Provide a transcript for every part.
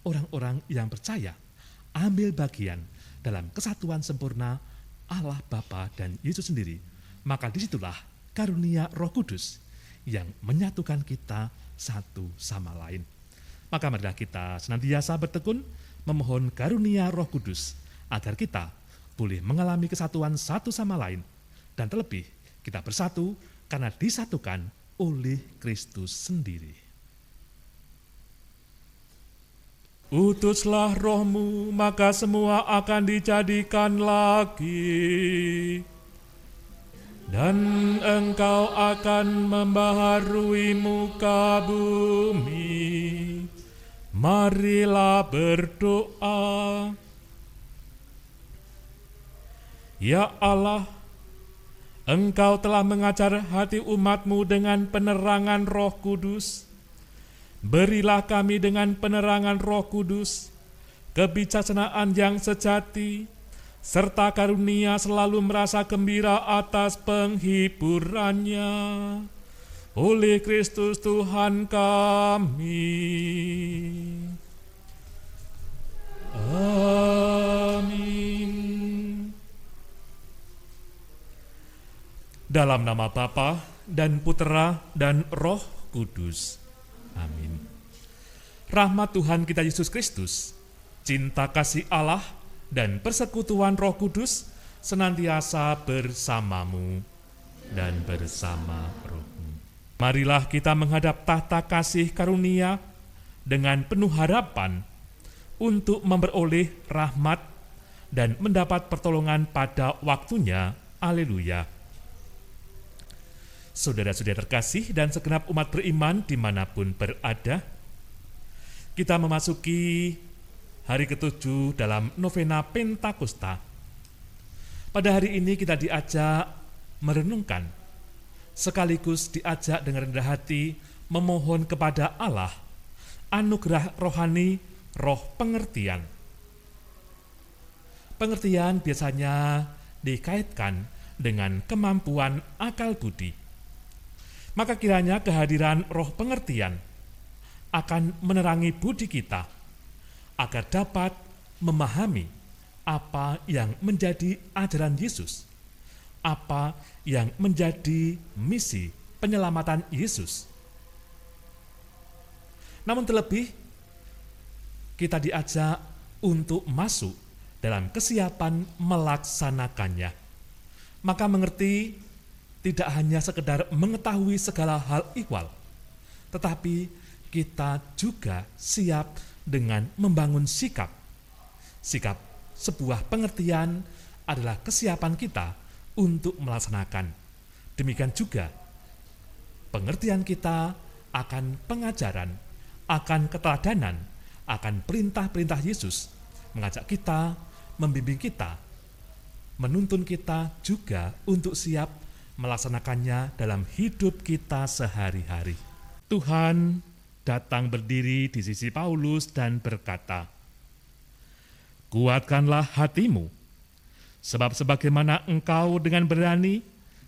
orang-orang yang percaya ambil bagian dalam kesatuan sempurna Allah Bapa dan Yesus sendiri, maka disitulah karunia Roh Kudus yang menyatukan kita satu sama lain. Maka marilah kita senantiasa bertekun memohon karunia Roh Kudus agar kita boleh mengalami kesatuan satu sama lain, dan terlebih kita bersatu karena disatukan oleh Kristus sendiri. Utuslah Roh-Mu, maka semua akan dijadikan lagi, dan Engkau akan membaharui muka bumi. Marilah berdoa. Ya Allah, Engkau telah mengajar hati umat-Mu dengan penerangan Roh Kudus. Berilah kami dengan penerangan Roh Kudus kebijaksanaan yang sejati, serta karunia selalu merasa gembira atas penghiburannya. Oleh Kristus Tuhan kami. Amin. Dalam nama Bapa dan Putera dan Roh Kudus. Amin. Rahmat Tuhan kita Yesus Kristus, cinta kasih Allah, dan persekutuan Roh Kudus senantiasa bersamamu dan bersama rohmu. Marilah kita menghadap tahta kasih karunia dengan penuh harapan untuk memperoleh rahmat dan mendapat pertolongan pada waktunya. Haleluya. Saudara-saudara terkasih dan segenap umat beriman dimanapun berada, kita memasuki hari ke-7 dalam novena Pentakosta. Pada hari ini kita diajak merenungkan, sekaligus diajak dengan rendah hati memohon kepada Allah anugerah rohani, roh pengertian. Pengertian biasanya dikaitkan dengan kemampuan akal budi. Maka kiranya kehadiran roh pengertian akan menerangi budi kita agar dapat memahami apa yang menjadi ajaran Yesus, apa yang menjadi misi penyelamatan Yesus. Namun terlebih, kita diajak untuk masuk dalam kesiapan melaksanakannya. Maka mengerti tidak hanya sekedar mengetahui segala hal ihwal, tetapi kita juga siap dengan membangun sikap. Sikap sebuah pengertian adalah kesiapan kita untuk melaksanakan. Demikian juga pengertian kita akan pengajaran, akan keteladanan, akan perintah-perintah Yesus, mengajak kita, membimbing kita, menuntun kita juga untuk siap melaksanakannya dalam hidup kita sehari-hari. Tuhan datang berdiri di sisi Paulus dan berkata, "Kuatkanlah hatimu, sebab sebagaimana engkau dengan berani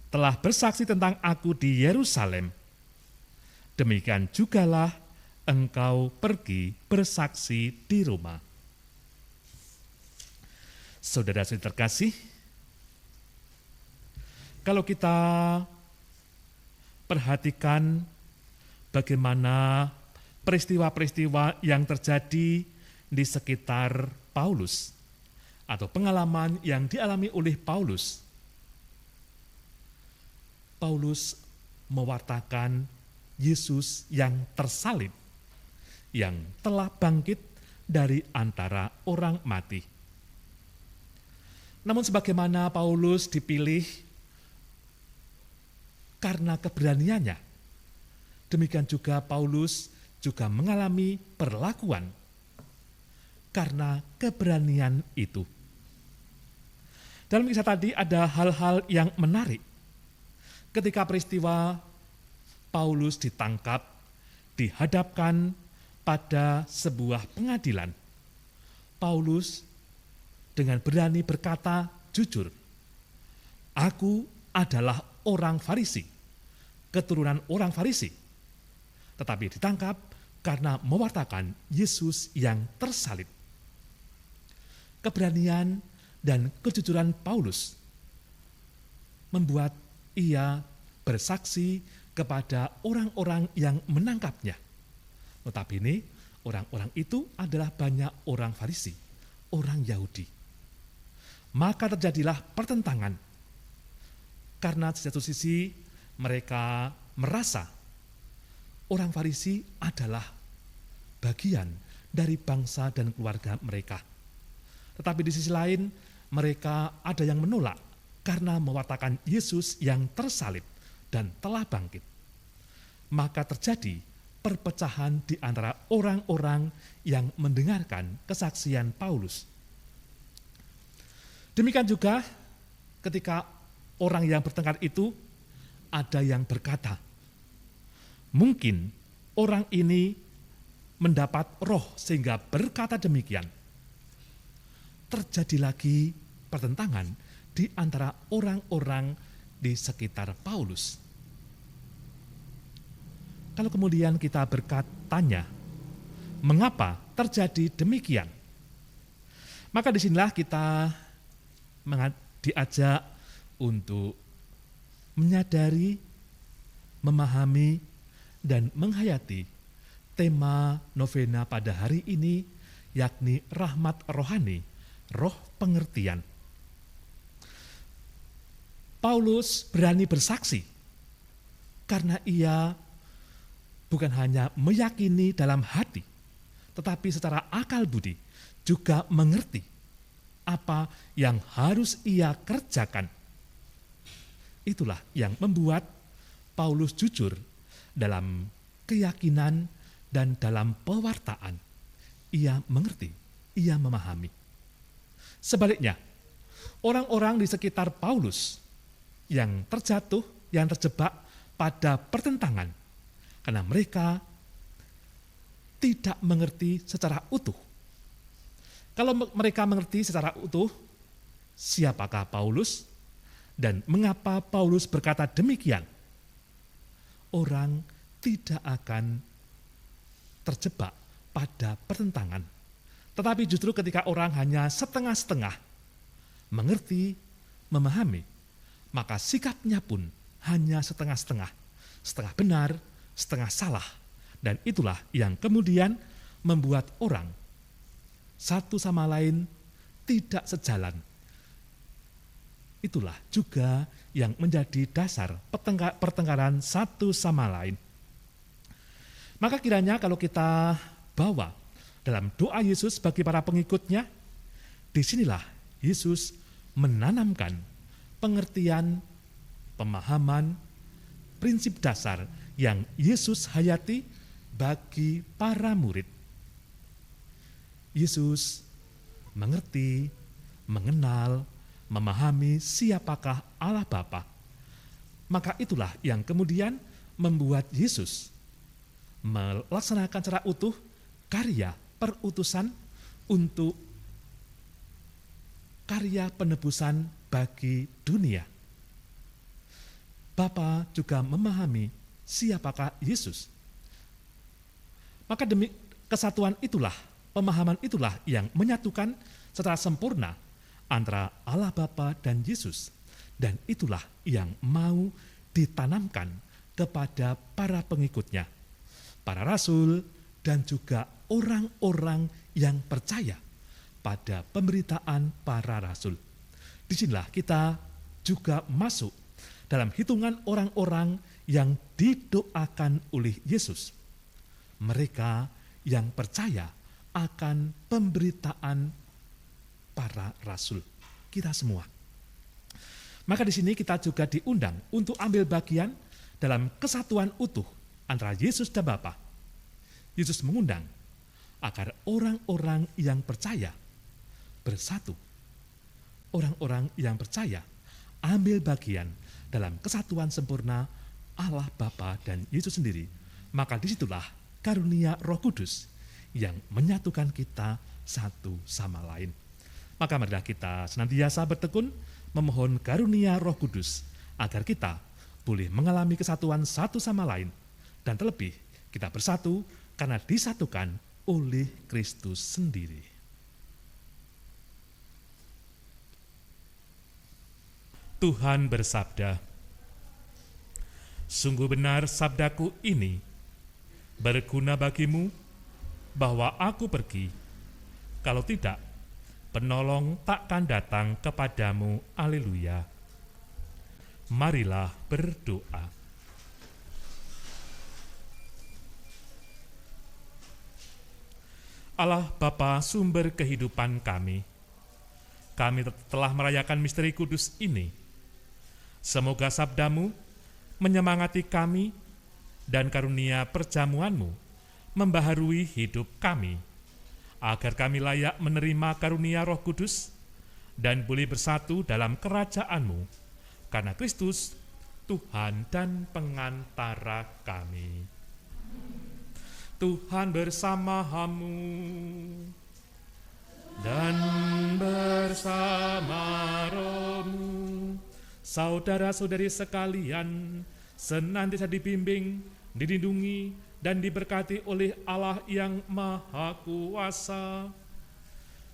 telah bersaksi tentang aku di Yerusalem, demikian jugalah engkau pergi bersaksi di Roma." Saudara-saudara terkasih, kalau kita perhatikan bagaimana peristiwa-peristiwa yang terjadi di sekitar Paulus, atau pengalaman yang dialami oleh Paulus, Paulus mewartakan Yesus yang tersalib, yang telah bangkit dari antara orang mati. Namun sebagaimana Paulus dipilih karena keberaniannya, demikian juga Paulus juga mengalami perlakuan karena keberanian itu. Dalam kisah tadi ada hal-hal yang menarik. Ketika peristiwa Paulus ditangkap, dihadapkan pada sebuah pengadilan, Paulus dengan berani berkata jujur, "Aku adalah orang Farisi, keturunan orang Farisi." Tetapi ditangkap karena mewartakan Yesus yang tersalib. Keberanian dan kejujuran Paulus membuat ia bersaksi kepada orang-orang yang menangkapnya. Notabene, orang-orang itu adalah banyak orang Farisi, orang Yahudi. Maka terjadilah pertentangan, karena di satu sisi mereka merasa orang Farisi adalah bagian dari bangsa dan keluarga mereka. Tetapi di sisi lain, mereka ada yang menolak karena mewartakan Yesus yang tersalib dan telah bangkit. Maka terjadi perpecahan di antara orang-orang yang mendengarkan kesaksian Paulus. Demikian juga ketika orang yang bertengkar itu ada yang berkata, mungkin orang ini mendapat roh sehingga berkata demikian. Terjadi lagi pertentangan di antara orang-orang di sekitar Paulus. Kalau kemudian kita bertanya, mengapa terjadi demikian? Maka disinilah kita diajak untuk menyadari, memahami, dan menghayati tema novena pada hari ini, yakni rahmat rohani, roh pengertian. Paulus berani bersaksi karena ia bukan hanya meyakini dalam hati, tetapi secara akal budi juga mengerti apa yang harus ia kerjakan. Itulah yang membuat Paulus jujur dalam keyakinan dan dalam pewartaan. Ia mengerti, ia memahami. Sebaliknya, orang-orang di sekitar Paulus yang terjatuh, yang terjebak pada pertentangan, karena mereka tidak mengerti secara utuh. Kalau mereka mengerti secara utuh, siapakah Paulus dan mengapa Paulus berkata demikian, orang tidak akan terjebak pada pertentangan. Tetapi justru ketika orang hanya setengah-setengah mengerti, memahami, maka sikapnya pun hanya setengah-setengah, setengah benar, setengah salah. Dan itulah yang kemudian membuat orang satu sama lain tidak sejalan. Itulah juga yang menjadi dasar pertengkaran satu sama lain. Maka kiranya kalau kita bawa dalam doa Yesus bagi para pengikutnya, disinilah Yesus menanamkan pengertian, pemahaman, prinsip dasar yang Yesus hayati bagi para murid. Yesus mengerti, mengenal, memahami siapakah Allah Bapa. Maka itulah yang kemudian membuat Yesus melaksanakan secara utuh karya perutusan untuk karya penebusan bagi dunia. Bapa juga memahami siapakah Yesus. Maka demi kesatuan itulah, pemahaman itulah yang menyatukan secara sempurna antara Allah Bapa dan Yesus. Dan itulah yang mau ditanamkan kepada para pengikutnya, para rasul, dan juga orang-orang yang percaya pada pemberitaan para rasul. Disinilah kita juga masuk dalam hitungan orang-orang yang didoakan oleh Yesus. Mereka yang percaya akan pemberitaan para rasul, kita semua. Maka di sini kita juga diundang untuk ambil bagian dalam kesatuan utuh antara Yesus dan Bapa. Yesus mengundang agar orang-orang yang percaya bersatu. Orang-orang yang percaya ambil bagian dalam kesatuan sempurna Allah Bapa dan Yesus sendiri. Maka disitulah karunia Roh Kudus yang menyatukan kita satu sama lain. Maka marilah kita senantiasa bertekun memohon karunia Roh Kudus agar kita boleh mengalami kesatuan satu sama lain, dan terlebih kita bersatu karena disatukan oleh Kristus sendiri. Tuhan bersabda, "Sungguh benar sabdaku ini berguna bagimu, bahwa aku pergi. Kalau tidak, penolong takkan datang kepadamu." Haleluya. Marilah berdoa. Allah Bapa, sumber kehidupan kami telah merayakan misteri kudus ini. Semoga sabdamu menyemangati kami dan karunia perjamuanmu membaharui hidup kami, agar kami layak menerima karunia Roh Kudus dan boleh bersatu dalam kerajaan-Mu, karena Kristus, Tuhan dan pengantara kami. Tuhan bersamamu dan bersama rohmu. Saudara-saudari sekalian, senantiasa dibimbing, dilindungi, dan diberkati oleh Allah yang Maha Kuasa,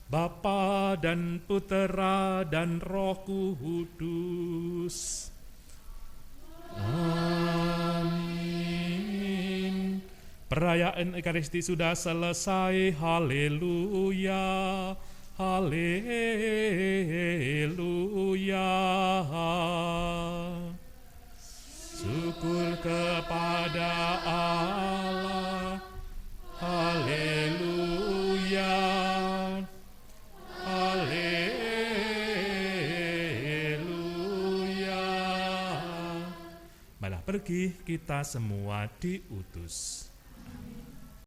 Bapa dan Putera dan Roh Kudus. Amin. Perayaan Ekaristi sudah selesai. Haleluya. Haleluya. Syukur kepada Allah. Haleluya. Haleluya. Malah pergi, kita semua diutus.